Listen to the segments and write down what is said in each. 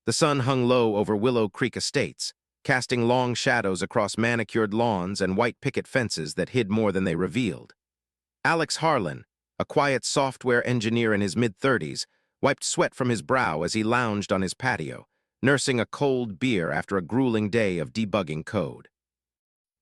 The sun hung low over Willow Creek Estates, casting long shadows across manicured lawns and white picket fences that hid more than they revealed. Alex Harlan, a quiet software engineer in his mid-30s, wiped sweat from his brow as he lounged on his patio, nursing a cold beer after a grueling day of debugging code.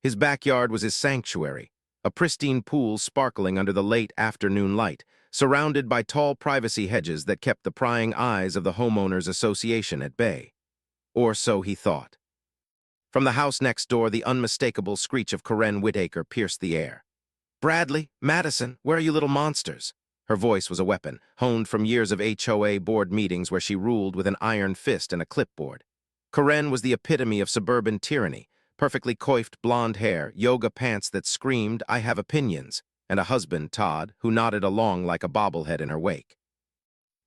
His backyard was his sanctuary, a pristine pool sparkling under the late afternoon light, surrounded by tall privacy hedges that kept the prying eyes of the Homeowners Association at bay. Or so he thought. From the house next door, the unmistakable screech of Corinne Whittaker pierced the air. "Bradley, Madison, where are you little monsters?" Her voice was a weapon, honed from years of HOA board meetings where she ruled with an iron fist and a clipboard. Corinne was the epitome of suburban tyranny, perfectly coiffed blonde hair, yoga pants that screamed, "I have opinions," and a husband, Todd, who nodded along like a bobblehead in her wake.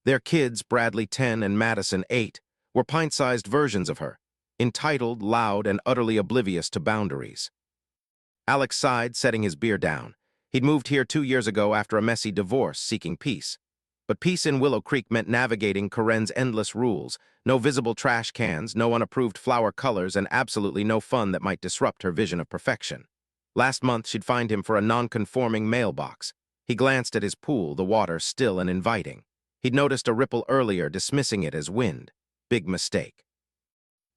Their kids, Bradley 10 and Madison 8, were pint-sized versions of her, entitled, loud, and utterly oblivious to boundaries. Alex sighed, setting his beer down. He'd moved here 2 years ago after a messy divorce, seeking peace. But peace in Willow Creek meant navigating Corinne's endless rules, no visible trash cans, no unapproved flower colors, and absolutely no fun that might disrupt her vision of perfection. Last month, she'd fined him for a non-conforming mailbox. He glanced at his pool, the water still and inviting. He'd noticed a ripple earlier, dismissing it as wind. Big mistake.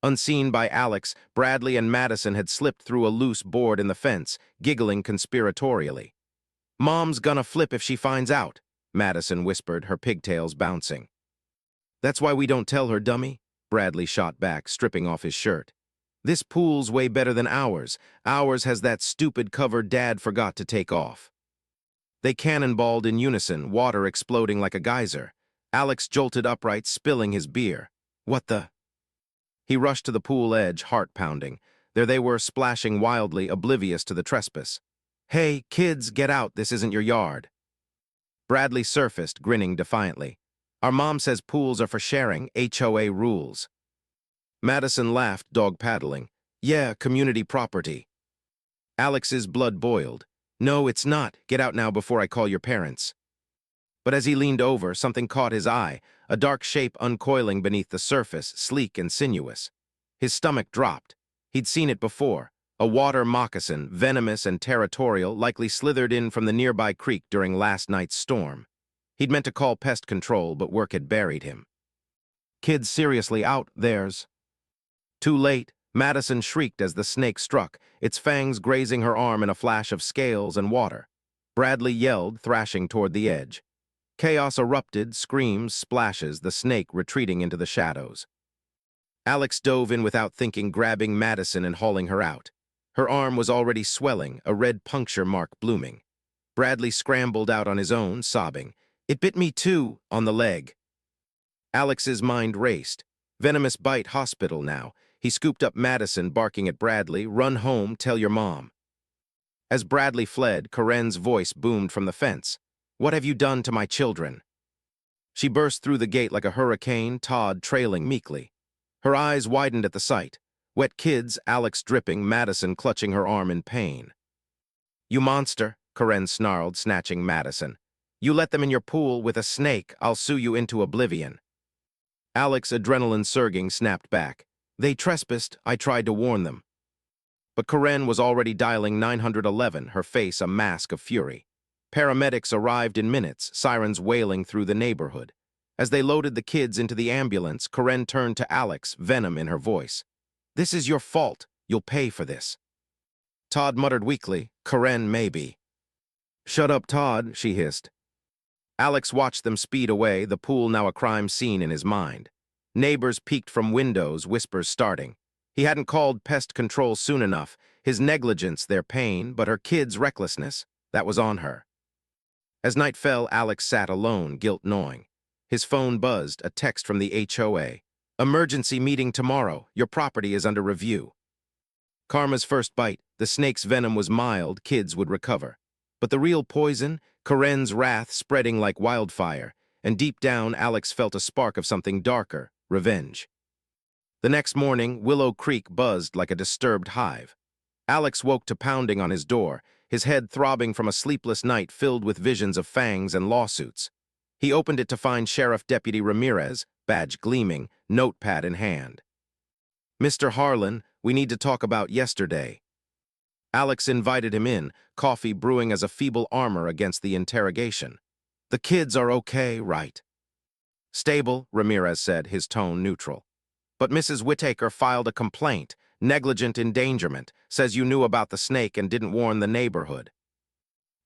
Unseen by Alex, Bradley and Madison had slipped through a loose board in the fence, giggling conspiratorially. "Mom's gonna flip if she finds out," Madison whispered, her pigtails bouncing. "That's why we don't tell her, dummy," Bradley shot back, stripping off his shirt. "This pool's way better than ours. Ours has that stupid cover Dad forgot to take off." They cannonballed in unison, water exploding like a geyser. Alex jolted upright, spilling his beer. "What the—" He rushed to the pool edge, heart pounding. There they were, splashing wildly, oblivious to the trespass. "Hey, kids, get out, this isn't your yard." Bradley surfaced, grinning defiantly. "Our mom says pools are for sharing, HOA rules." Madison laughed, dog paddling. "Yeah, community property." Alex's blood boiled. "No, it's not. Get out now before I call your parents." But as he leaned over, something caught his eye, a dark shape uncoiling beneath the surface, sleek and sinuous. His stomach dropped. He'd seen it before. A water moccasin, venomous and territorial, likely slithered in from the nearby creek during last night's storm. He'd meant to call pest control, but work had buried him. "Kid's seriously out, theirs." Too late, Madison shrieked as the snake struck, its fangs grazing her arm in a flash of scales and water. Bradley yelled, thrashing toward the edge. Chaos erupted, screams, splashes, the snake retreating into the shadows. Alex dove in without thinking, grabbing Madison and hauling her out. Her arm was already swelling, a red puncture mark blooming. Bradley scrambled out on his own, sobbing. "It bit me too, on the leg." Alex's mind raced. Venomous bite hospital now. He scooped up Madison, barking at Bradley, "Run home, tell your mom." As Bradley fled, Corinne's voice boomed from the fence. "What have you done to my children?" She burst through the gate like a hurricane, Todd trailing meekly. Her eyes widened at the sight. Wet kids, Alex dripping, Madison clutching her arm in pain. "You monster," Corinne snarled, snatching Madison. "You let them in your pool with a snake, I'll sue you into oblivion." Alex, adrenaline surging, snapped back. "They trespassed, I tried to warn them." But Corinne was already dialing 911, her face a mask of fury. Paramedics arrived in minutes, sirens wailing through the neighborhood. As they loaded the kids into the ambulance, Corinne turned to Alex, venom in her voice. "This is your fault. You'll pay for this." Todd muttered weakly, "Corinne, maybe." "Shut up, Todd," she hissed. Alex watched them speed away, the pool now a crime scene in his mind. Neighbors peeked from windows, whispers starting. He hadn't called pest control soon enough. His negligence, their pain, but her kids' recklessness, that was on her. As night fell, Alex sat alone, guilt gnawing. His phone buzzed, a text from the HOA. "Emergency meeting tomorrow. Your property is under review." Karma's first bite, the snake's venom was mild, kids would recover. But the real poison, Corinne's wrath spreading like wildfire, and deep down Alex felt a spark of something darker, revenge. The next morning, Willow Creek buzzed like a disturbed hive. Alex woke to pounding on his door, his head throbbing from a sleepless night filled with visions of fangs and lawsuits. He opened it to find Sheriff Deputy Ramirez, badge gleaming, notepad in hand. "Mr. Harlan, we need to talk about yesterday." Alex invited him in, coffee brewing as a feeble armor against the interrogation. "The kids are okay, right?" "Stable," Ramirez said, his tone neutral. "But Mrs. Whittaker filed a complaint, negligent endangerment, says you knew about the snake and didn't warn the neighborhood."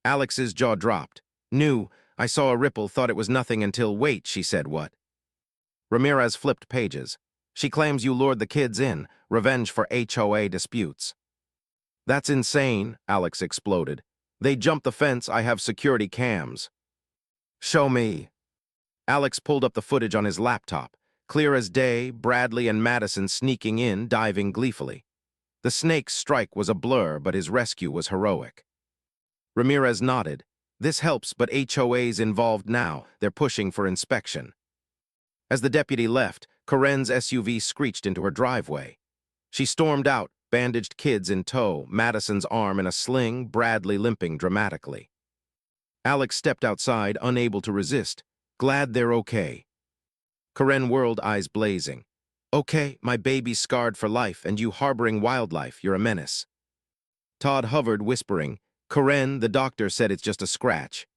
Alex's jaw dropped. "Knew. I saw a ripple, thought it was nothing until, wait," she said. "What?" Ramirez flipped pages. "She claims you lured the kids in, revenge for HOA disputes." "That's insane," Alex exploded. "They jumped the fence, I have security cams." "Show me." Alex pulled up the footage on his laptop. Clear as day, Bradley and Madison sneaking in, diving gleefully. The snake's strike was a blur, but his rescue was heroic. Ramirez nodded. "This helps, but HOA's involved now. They're pushing for inspection." As the deputy left, Corinne's SUV screeched into her driveway. She stormed out, bandaged kids in tow, Madison's arm in a sling, Bradley limping dramatically. Alex stepped outside, unable to resist. "Glad they're okay." Corinne whirled, eyes blazing. "Okay, my baby's scarred for life, and you harboring wildlife, you're a menace." Todd hovered, whispering, "Corinne, the doctor said it's just a scratch."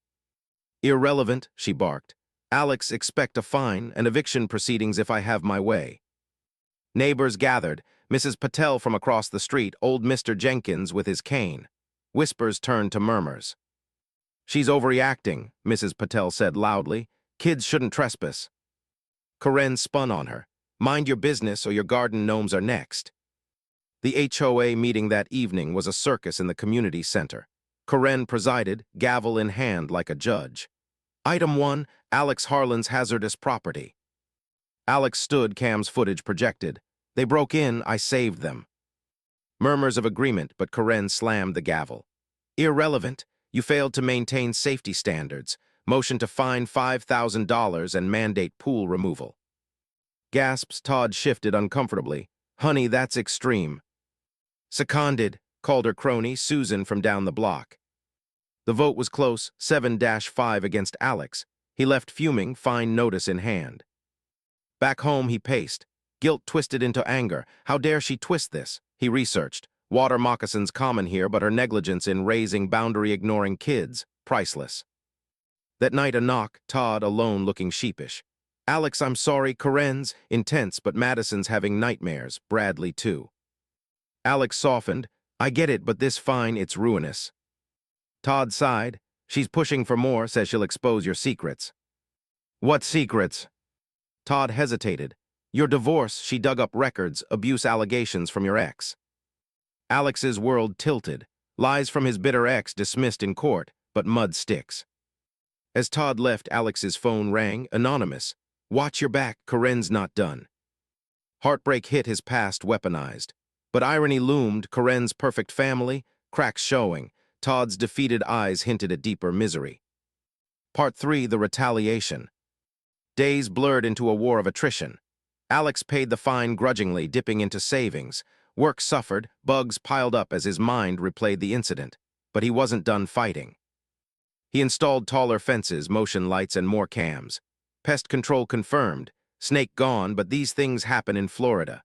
"Irrelevant," she barked. "Alex, expect a fine and eviction proceedings if I have my way." Neighbors gathered, Mrs. Patel from across the street, old Mr. Jenkins with his cane. Whispers turned to murmurs. "She's overreacting," Mrs. Patel said loudly. "Kids shouldn't trespass." Corinne spun on her. "Mind your business or your garden gnomes are next." The HOA meeting that evening was a circus in the community center. Corinne presided, gavel in hand like a judge. Item 1, Alex Harlan's hazardous property. Alex stood, Cam's footage projected. "They broke in, I saved them." Murmurs of agreement, but Corinne slammed the gavel. "Irrelevant. You failed to maintain safety standards. Motion to fine $5,000 and mandate pool removal." Gasps. Todd shifted uncomfortably. "Honey, that's extreme." "Seconded," called her crony, Susan, from down the block. The vote was close, 7-5 against Alex. He left fuming, fine notice in hand. Back home, he paced. Guilt twisted into anger. How dare she twist this? He researched. Water moccasins common here, but her negligence in raising boundary-ignoring kids, priceless. That night a knock, Todd alone looking sheepish. "Alex, I'm sorry, Corinne's," intense, but Madison's having nightmares, Bradley too. Alex softened. "I get it, but this fine, it's ruinous." Todd sighed. "She's pushing for more, says she'll expose your secrets." "What secrets?" Todd hesitated. "Your divorce, she dug up records, abuse allegations from your ex." Alex's world tilted. Lies from his bitter ex dismissed in court, but mud sticks. As Todd left, Alex's phone rang, anonymous. "Watch your back, Corinne's not done." Heartbreak hit his past weaponized. But irony loomed, Corinne's perfect family, cracks showing. Todd's defeated eyes hinted at deeper misery. Part 3, the retaliation. Days blurred into a war of attrition. Alex paid the fine grudgingly, dipping into savings. Work suffered, bugs piled up as his mind replayed the incident. But he wasn't done fighting. He installed taller fences, motion lights, and more cams. Pest control confirmed. Snake gone, but these things happen in Florida.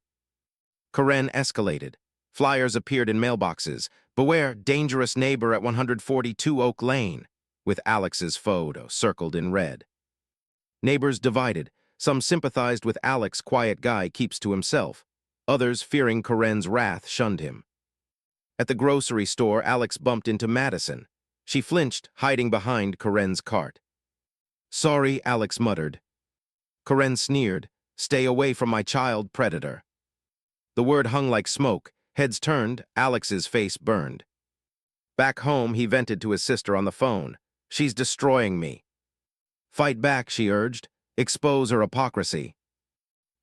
Corinne escalated. Flyers appeared in mailboxes. "Beware, dangerous neighbor at 142 Oak Lane," with Alex's photo circled in red. Neighbors divided. Some sympathized with Alex, quiet guy, keeps to himself. Others, fearing Corinne's wrath, shunned him. At the grocery store, Alex bumped into Madison. She flinched, hiding behind Corinne's cart. "Sorry," Alex muttered. Corinne sneered. "Stay away from my child, predator." The word hung like smoke. Heads turned, Alex's face burned. Back home, he vented to his sister on the phone. "She's destroying me." "Fight back," she urged. "Expose her hypocrisy."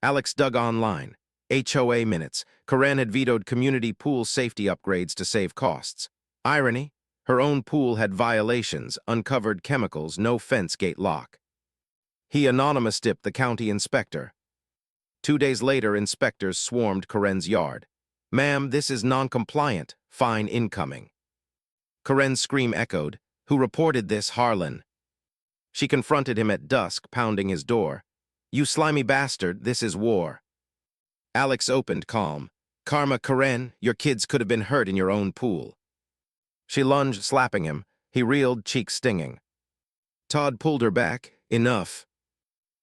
Alex dug online. HOA minutes. Corinne had vetoed community pool safety upgrades to save costs. Irony, her own pool had violations, uncovered chemicals, no fence gate lock. He anonymous tipped the county inspector. 2 days later, inspectors swarmed Corinne's yard. "Ma'am, this is non-compliant. Fine incoming." Corinne's scream echoed. "Who reported this, Harlan?" She confronted him at dusk, pounding his door. "You slimy bastard, this is war." Alex opened, calm. "Karma, Karen, your kids could have been hurt in your own pool." She lunged, slapping him. He reeled, cheeks stinging. Todd pulled her back. "Enough."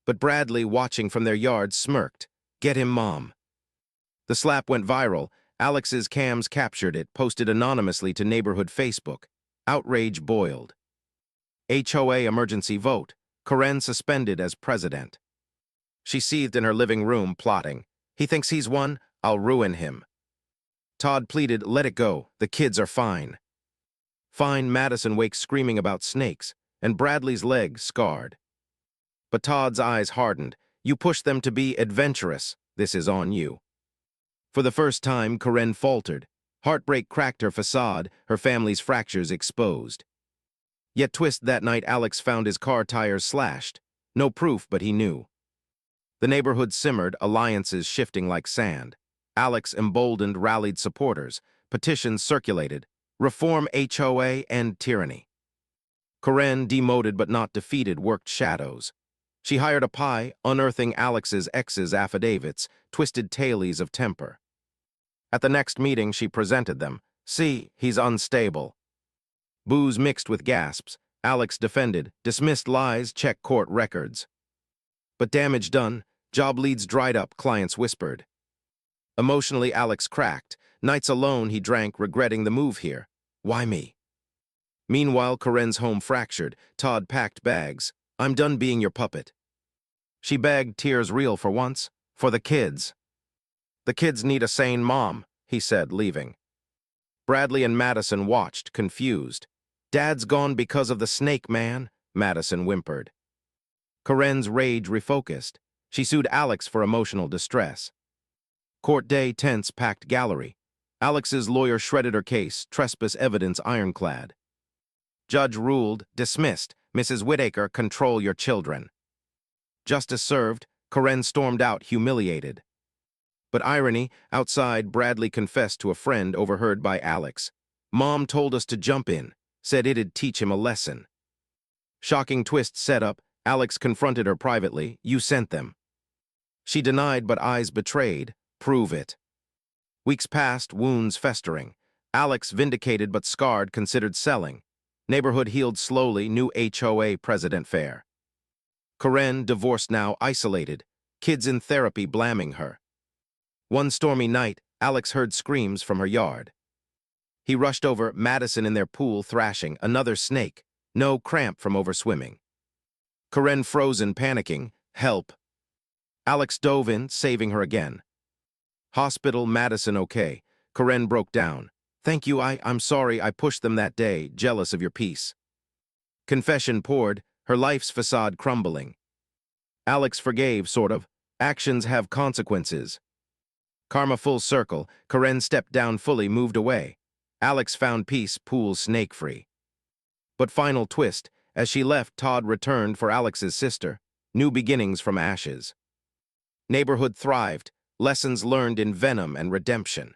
But Bradley, watching from their yard, smirked. "Get him, Mom." The slap went viral. Alex's cams captured it, posted anonymously to neighborhood Facebook. Outrage boiled. HOA emergency vote. Karen suspended as president. She seethed in her living room, plotting. "He thinks he's won? I'll ruin him." Todd pleaded, "Let it go. The kids are fine." Fine. Madison wakes screaming about snakes, and Bradley's leg scarred. But Todd's eyes hardened. "You push them to be adventurous. This is on you." For the first time, Karen faltered. Heartbreak cracked her facade, her family's fractures exposed. Yet twist that night, Alex found his car tires slashed. No proof, but he knew. The neighborhood simmered, alliances shifting like sand. Alex, emboldened, rallied supporters. Petitions circulated. Reform HOA, end tyranny. Karen, demoted but not defeated, worked shadows. She hired a PI, unearthing Alex's ex's affidavits, twisted tailies of temper. At the next meeting, she presented them. "See, he's unstable." Boos mixed with gasps. Alex defended. "Dismissed lies, check court records." But damage done. Job leads dried up, clients whispered. Emotionally, Alex cracked. Nights alone, he drank, regretting the move here. Why me? Meanwhile, Karen's home fractured. Todd packed bags. "I'm done being your puppet." She begged, tears real for once. "For the kids." "The kids need a sane mom," he said, leaving. Bradley and Madison watched, confused. "Dad's gone because of the snake man," Madison whimpered. Karen's rage refocused. She sued Alex for emotional distress. Court day, tense, packed gallery. Alex's lawyer shredded her case, trespass evidence ironclad. Judge ruled, "Dismissed. Mrs. Whitaker, control your children." Justice served. Karen stormed out, humiliated. But irony, outside, Bradley confessed to a friend overheard by Alex. "Mom told us to jump in, said it'd teach him a lesson." Shocking twist set up. Alex confronted her privately. "You sent them." She denied, but eyes betrayed. "Prove it." Weeks passed, wounds festering. Alex, vindicated but scarred, considered selling. Neighborhood healed slowly, new HOA president fair. Karen, divorced now, isolated. Kids in therapy blaming her. One stormy night, Alex heard screams from her yard. He rushed over, Madison in their pool thrashing, another snake. No, cramp from overswimming. Karen frozen, panicking. "Help." Alex dove in, saving her again. Hospital, Madison okay. Karen broke down. "Thank you, I'm sorry I pushed them that day, jealous of your peace." Confession poured, her life's facade crumbling. Alex forgave, sort of. Actions have consequences. Karma full circle. Karen stepped down fully, moved away. Alex found peace, pool snake-free. But final twist, as she left, Todd returned for Alex's sister. New beginnings from ashes. Neighborhood thrived, lessons learned in venom and redemption.